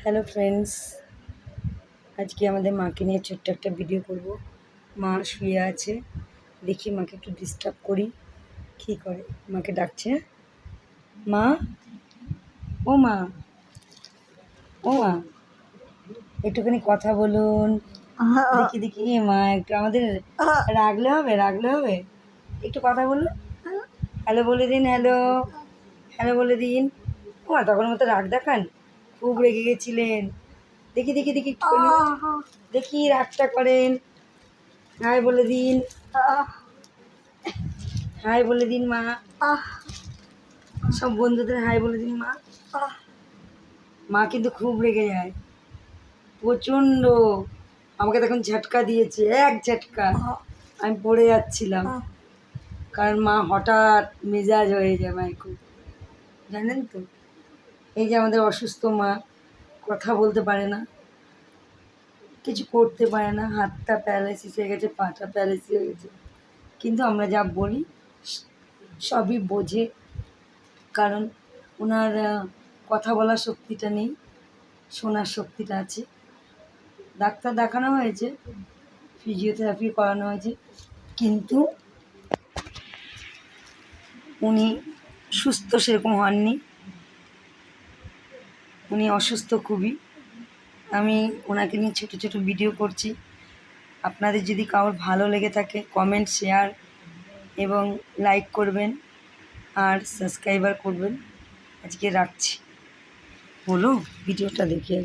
Hello friends, আজকে আমাদের মাকে নিয়ে ছোট্ট একটা ভিডিও করব। মা শুয়ে আছে, দেখি মাকে একটু ডিস্টার্ব করি। কী করে, মাকে ডাকছে। মা, ও মা, ও মা, একটুখানি কথা বলুন। দেখি দেখি মা একটু আমাদের রাগলে হবে, একটু কথা বলুন। হ্যালো বলে দিন, হ্যালো হ্যালো বলে দিন। ও মা, তখন মতো রাগ দেখান, খুব রেগে গেছিলেন। দেখি দেখি দেখি একটুখানি দেখি রাগটা করেন। হাই বলে দিন, হাই বলে দিন মা। সব বন্ধুদের হাই বলে দিন মা। মা কিন্তু খুব রেগে যায়, প্রচণ্ড। আমাকে তখন ঝটকা দিয়েছে, এক ঝটকা, আমি পড়ে যাচ্ছিলাম। কারণ মা হঠাৎ মেজাজ হয়ে যায় মায়ের খুব, জানেন তো। এই যে আমাদের অসুস্থ মা, কথা বলতে পারে না, কিছু করতে পারে না, হাতটা প্যারালাইসিস হয়ে গেছে, পাটা প্যারালাইসিস হয়ে গেছে, কিন্তু আমরা যা বলি সবই বোঝে। কারণ ওনার কথা বলার শক্তিটা নেই, শোনার শক্তিটা আছে। ডাক্তার দেখানো হয়েছে, ফিজিওথেরাপি করানো হয়েছে, কিন্তু উনি সুস্থ সেরকম হননি, উনি অসুস্থ খুবই। আমি ওনাকে নিয়ে ছোটো ছোটো ভিডিও করছি। আপনাদের যদি কারোর ভালো লেগে থাকে, কমেন্ট, শেয়ার এবং লাইক করবেন আর সাবস্ক্রাইবার করবেন। আজকে রাখছি, হলো ভিডিওটা দেখে।